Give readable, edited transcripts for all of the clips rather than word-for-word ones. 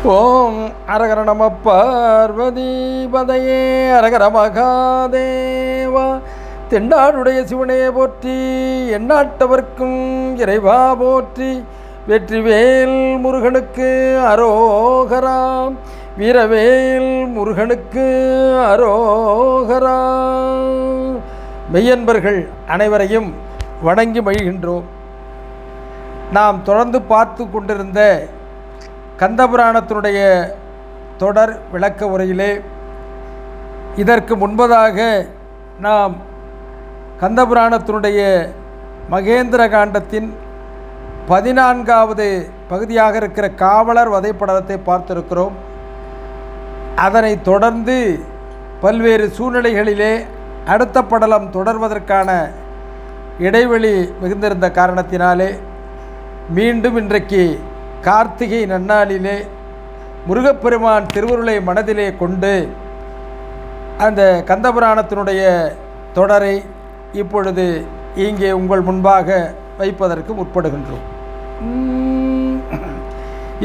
ஓம் அரகர நம பார்வதிபதையே அரகர மகாதேவா. தென்னாடுடைய சிவனே போற்றி, எந்நாட்டவர்க்கும் இறைவா போற்றி. வெற்றிவேல் முருகனுக்கு அரோகரா, வீரவேல் முருகனுக்கு அரோகரா. மெய்யன்பர்கள் அனைவரையும் வணங்கி மகிழ்கின்றோம். நாம் தொடர்ந்து பார்த்து கொண்டிருந்த கந்தபுராணத்தினுடைய தொடர் விளக்க உரையிலே இதற்கு முன்பதாக நாம் கந்தபுராணத்தினுடைய மகேந்திர காண்டத்தின் 14வது பகுதியாக இருக்கிற காவலர் வதைப்படலத்தை பார்த்திருக்கிறோம். அதனைத் தொடர்ந்து பல்வேறு சூழ்நிலைகளிலே அடுத்த படலம் தொடர்வதற்கான இடைவெளி மிகுந்திருந்த காரணத்தினாலே மீண்டும் இன்றைக்கு கார்த்திகை நன்னாளிலே முருகப்பெருமான் திருவருளை மனதிலே கொண்டு அந்த கந்தபுராணத்தினுடைய தொடரை இப்பொழுது இங்கே உங்கள் முன்பாக வைப்பதற்கு முற்படுகின்றோம்.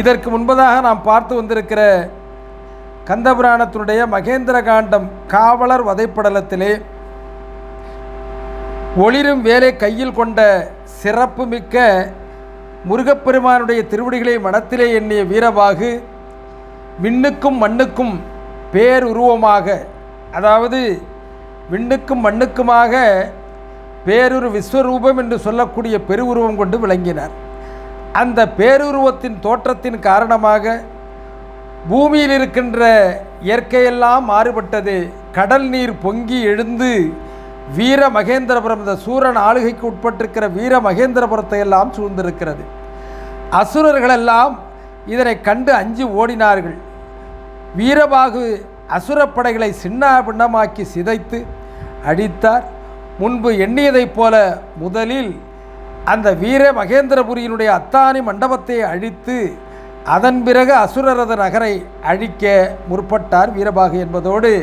இதற்கு முன்பதாக நாம் பார்த்து வந்திருக்கிற கந்தபுராணத்தினுடைய மகேந்திர காண்டம் காவலர் வதைப்படலத்திலே ஒளிரும் வேலை கையில் கொண்ட சிறப்பு மிக்க முருகப்பெருமானுடைய திருவடிகளை மனத்திலே எண்ணிய வீரபாகு விண்ணுக்கும் மண்ணுக்கும் பேருருவமாக, அதாவது விண்ணுக்கும் மண்ணுக்குமாக பேருரு விஸ்வரூபம் என்று சொல்லக்கூடிய பெருவுருவம் கொண்டு விளங்கினார். அந்த பேருருவத்தின் தோற்றத்தின் காரணமாக பூமியில் இருக்கின்ற இயற்கையெல்லாம் மாறுபட்டது. கடல் நீர் பொங்கி எழுந்து வீர மகேந்திரபுரம், இந்த சூரன் ஆளுகைக்கு உட்பட்டிருக்கிற வீர மகேந்திரபுரத்தை எல்லாம் சூழ்ந்திருக்கிறது. அசுரர்களெல்லாம் இதனை கண்டு அஞ்சி ஓடினார்கள். வீரபாகு அசுரப்படைகளை சின்ன பின்னமாக்கி சிதைத்து அடித்தார். முன்பு எண்ணியதைப் போல முதலில் அந்த வீர மகேந்திரபுரியினுடைய அத்தானி மண்டபத்தை அழித்து அதன் பிறகு அசுரரத நகரை அழிக்க முற்பட்டார் வீரபாகு என்பதோடு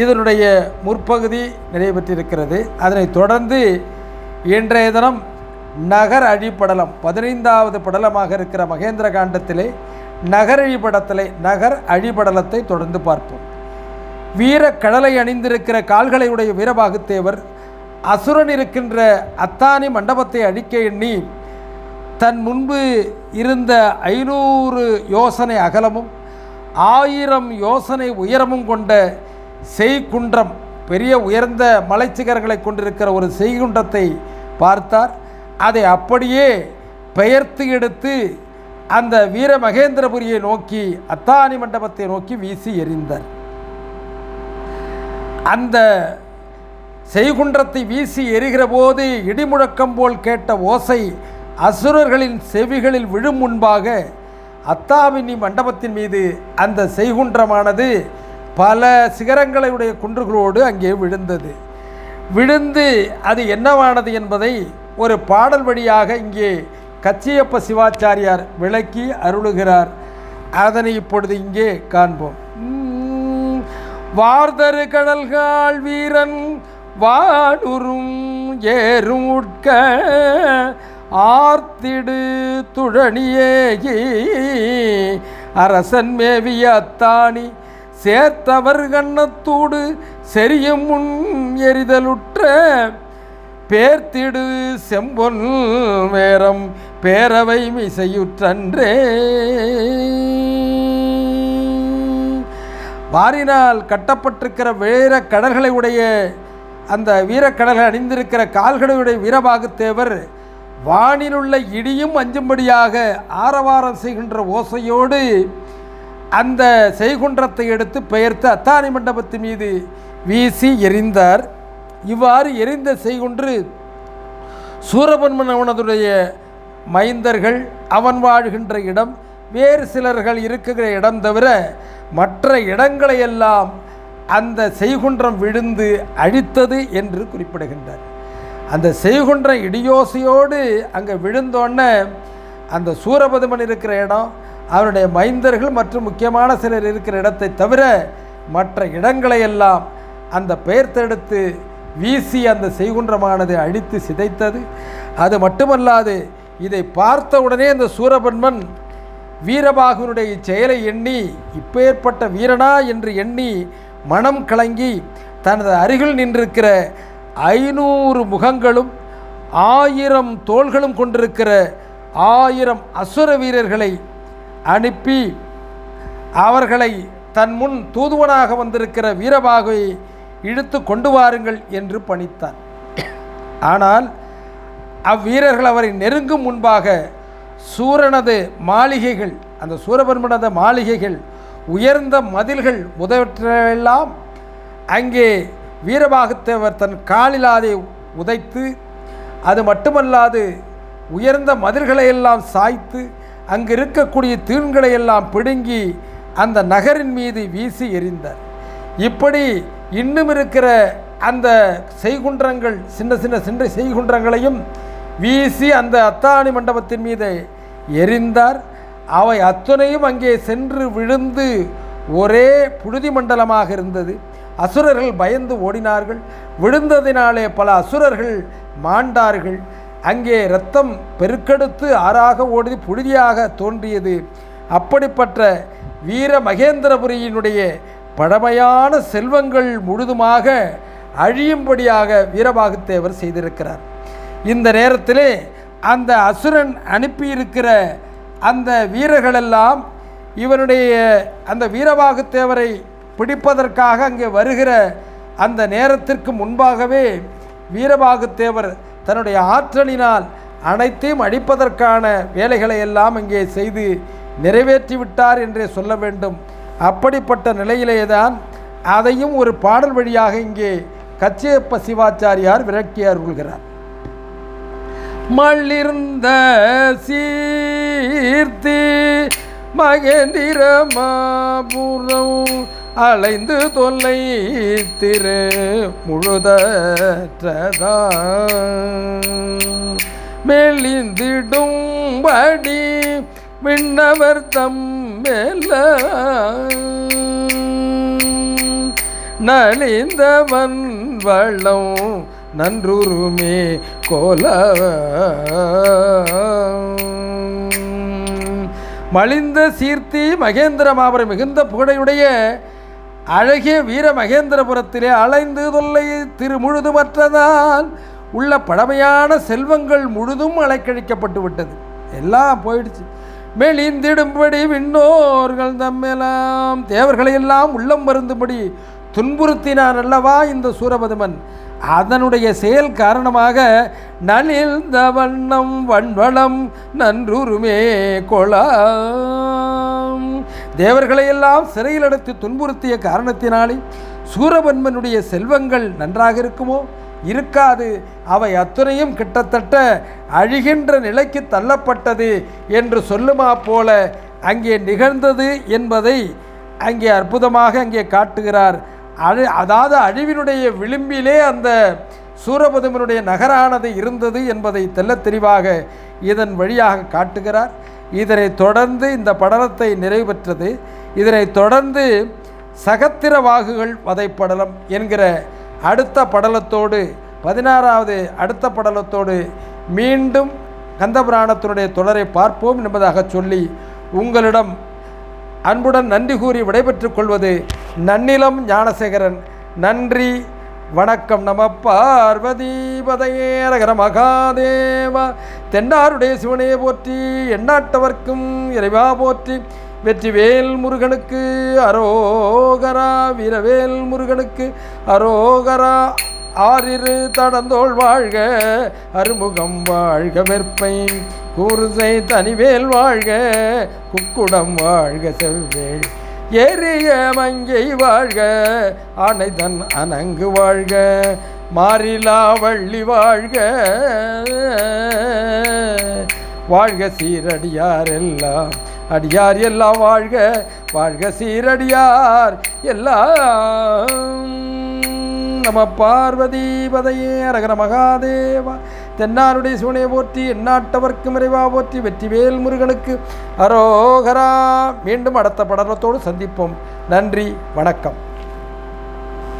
இதனுடைய முற்பகுதி நிறைவேற்றிருக்கிறது. அதனைத் தொடர்ந்து இன்றைய தினம் நகர் அழிப்படலம் 15வது படலமாக இருக்கிற மகேந்திர காண்டத்திலே நகர் அழிபடலத்தை தொடர்ந்து பார்ப்போம். வீர கடலை அணிந்திருக்கிற கால்களை உடைய வீரபாகுத்தேவர் அசுரன் இருக்கின்ற அத்தானி மண்டபத்தை அழிக்க எண்ணி தன் முன்பு இருந்த 500 யோசனை அகலமும் 1000 யோசனை உயரமும் கொண்ட செய்குன்றம், பெரிய உயர்ந்த மலைச்சிகரங்களை கொண்டிருக்கிற ஒரு செய்குன்றத்தை பார்த்தார். அதை அப்படியே பெயர்த்து எடுத்து அந்த வீர மகேந்திரபுரியை நோக்கி அத்தானி மண்டபத்தை நோக்கி வீசி எறிந்தார். அந்த செய்குன்றத்தை வீசி எறிகிற போது இடிமுழக்கம் போல் கேட்ட ஓசை அசுரர்களின் செவிகளில் விழும் முன்பாக அத்தானி மண்டபத்தின் மீது அந்த செய்குன்றமானது பல சிகரங்களுடைய குன்றுகளோடு அங்கே விழுந்து அது என்னவானது என்பதை ஒரு பாடல் வழியாக இங்கே கச்சியப்ப சிவாச்சாரியார் விளக்கி அருளுகிறார். அதனை இப்பொழுது இங்கே காண்போம். வார்தரு கடல்கால் வீரன் வானுறும் ஏறும் உட்க ஆர்த்திடு துழனியேகி அரசன் மேவிய அத்தானி சேர்த்தவர் கண்ணத்தோடு செரியும் முன் எரிதலுற்ற பேர்த்திடு செம்பொன் வேரம் பேரவை மிசையுற்றன்றே. வாரினால் கட்டப்பட்டிருக்கிற வீர கடல்களை உடைய அந்த வீரக்கடல்கள் அணிந்திருக்கிற கால்களுடைய வீரபாகுத்தேவர் வானிலுள்ள இடியும் அஞ்சும்படியாக ஆரவாரம் செய்கின்ற ஓசையோடு அந்த செய்குன்றத்தை எடுத்து பெயர்த்து அத்தானி மண்டபத்தின் மீது வீசி எறிந்தார். இவ்வாறு எரிந்த செய்குன்று சூரபன்மன் அவனதுடைய மைந்தர்கள் அவன் வாழ்கின்ற இடம், வேறு சிலர்கள் இருக்கிற இடம் தவிர மற்ற இடங்களையெல்லாம் அந்த செய்குன்றம் விழுந்து அழித்தது என்று குறிப்பிடுகின்றார். அந்த செய்குன்றம் இடியோசையோடு அங்கே விழுந்தோன்னே அந்த சூரபதுமன் இருக்கிற இடம், அவருடைய மைந்தர்கள் மற்றும் முக்கியமான சிலர் இருக்கிற இடத்தை தவிர மற்ற இடங்களையெல்லாம் அந்த பெயர்த்தெடுத்து வீசி அந்த செய்குன்றமானது அழித்து சிதைத்தது. அது மட்டுமல்லாது இதை பார்த்த உடனே அந்த சூரபன்மன் வீரபாகுனுடைய செயலை எண்ணி இப்பேற்பட்ட வீரனா என்று எண்ணி மனம் கலங்கி தனது அருகில் நின்றிருக்கிற 500 முகங்களும் 1000 தோள்களும் கொண்டிருக்கிற 1000 அசுர வீரர்களை அனுப்பி அவர்களை தன் முன் தூதுவனாக வந்திருக்கிற வீரபாகுவை இழுத்து கொண்டு வாருங்கள் என்று பணித்தார். ஆனால் அவ்வீரர்கள் அவரை நெருங்கும் முன்பாக சூரனது மாளிகைகள், அந்த சூரபன்மனது மாளிகைகள், உயர்ந்த மதில்கள் முதலெல்லாம் அங்கே வீரபாகுத்தேவர் தன் காலிலாதை உதைத்து, அது மட்டுமல்லாது உயர்ந்த மதில்களையெல்லாம் சாய்த்து அங்கு இருக்கக்கூடிய தூண்களையெல்லாம் பிடுங்கி அந்த நகரின் மீது வீசி எறிந்தார். இப்படி இன்னும் இருக்கிற அந்த செய்குன்றங்கள், சின்ன சின்ன சின்ன செய்குன்றங்களையும் வீசி அந்த அத்தாணி மண்டபத்தின் மீது எறிந்தார். அவை அத்தனையும் அங்கே சென்று விழுந்து ஒரே புழுதி மண்டலமாக இருந்தது. அசுரர்கள் பயந்து ஓடினார்கள். விழுந்ததினாலே பல அசுரர்கள் மாண்டார்கள். அங்கே இரத்தம் பெருக்கெடுத்து ஆறாக ஓடி புழுதியாக தோன்றியது. அப்படிப்பட்ட வீர மகேந்திரபுரியினுடைய பழமையான செல்வங்கள் முழுதுமாக அழியும்படியாக வீரபாகுத்தேவர் செய்திருக்கிறார். இந்த நேரத்திலே அந்த அசுரன் அனுப்பியிருக்கிற அந்த வீரர்களெல்லாம் இவனுடைய அந்த வீரபாகுத்தேவரை பிடிப்பதற்காக அங்கே வருகிற அந்த நேரத்திற்கு முன்பாகவே வீரபாகுத்தேவர் தன்னுடைய ஆற்றலினால் அனைத்தையும் அழிப்பதற்கான வேலைகளை எல்லாம் அங்கே செய்து நிறைவேற்றிவிட்டார் என்றே சொல்ல வேண்டும். அப்படிப்பட்ட நிலையிலேதான் அதையும் ஒரு பாடல் வழியாக இங்கே கச்சியப்ப சிவாச்சாரியார் விரட்டியார் கொள்கிறார். மலிர்ந்த சீர்த்தி மகேந்திர மாபுரம் அலைந்து தொல்லை திரு முழுதற்றதா மெலிந்திடும்படி விண்ணவர் தம்மேல நலிந்தவன் வள்ளம் நன்றுருமே கோல மலிந்த சீர்த்தி மகேந்திர மாபுரம் மிகுந்த புகழையுடைய அழகிய வீர மகேந்திரபுரத்திலே அலைந்து தொல்லை திரு முழுதுமற்றதான் உள்ள பழமையான செல்வங்கள் முழுதும் அலைக்கழிக்கப்பட்டு விட்டது. எல்லாம் போயிடுச்சு. மெலிந்திடும்படி விண்ணோர்கள் தம்மெல்லாம் தேவர்களையெல்லாம் உள்ளம் வருந்தும்படி துன்புறுத்தினான் அல்லவா இந்த சூரபதுமன். அதனுடைய செயல் காரணமாக நலிந்த வண்ணம் வன்வளம் நன்றுருமே கொலாம் தேவர்களையெல்லாம் சிறையில் அடைத்து துன்புறுத்திய காரணத்தினாலே சூரபன்மனுடைய செல்வங்கள் நன்றாக இருக்குமோ? இருக்காது. அவை அத்தனையும் கிட்டத்தட்ட அழிகின்ற நிலைக்கு தள்ளப்பட்டது என்று சொல்லுமா போல அங்கே நிகழ்ந்தது என்பதை அங்கே அற்புதமாக அங்கே காட்டுகிறார். அதாவது அழிவினுடைய விளிம்பிலே அந்த சூரபதுமனுடைய நகரானது இருந்தது என்பதை தெள்ளத் தெளிவாக இதன் வழியாக காட்டுகிறார். இதனைத் தொடர்ந்து இந்த படலத்தை நிறைவு பெற்றது. இதனைத் தொடர்ந்து சகத்திரவாகுகள் வதைப்படலம் என்கிற அடுத்த படலத்தோடு 16வது அடுத்த படலத்தோடு மீண்டும் கந்தபுராணத்தினுடைய தொடரை பார்ப்போம் என்பதாக சொல்லி உங்களிடம் அன்புடன் நன்றி கூறி விடைபெற்றுக் கொள்வது நன்னிலம் ஞானசேகரன். நன்றி, வணக்கம். நம பார்வதிபதையே அரகர மகாதேவா. தென்னாருடைய சிவனே போற்றி, எண்ணாட்டவர்க்கும் இறைவா போற்றி. வெற்றிவேல் முருகனுக்கு அரோகரா, வீரவேல் முருகனுக்கு அரோகரா. ஆறிரு தடந்தோள் வாழ்க, அருமுகம் வாழ்க, வெற்பை கூறுசை தனிவேல் வாழ்க, குக்குடம் வாழ்க, செவ்வேள் ஏறிய மங்கை வாழ்க, ஆனைதன் அணங்கு வாழ்க, மாறிலா வள்ளி வாழ்க, வாழ்க சீரடியார் எல்லாம் அடியார் எல்லாம் வாழ்க, வாழ்க சீரடியார் எல்லாம். நம பார்வதிபதையே அரகர மகாதேவா. தென்னாருடைய சிவனை போற்றி, எந்நாட்டவர்க்கும் இறைவா போற்றி. வெற்றிவேல் முருகனுக்கு அரோகரா. மீண்டும் அடுத்த படலத்தோடு சந்திப்போம். நன்றி, வணக்கம்.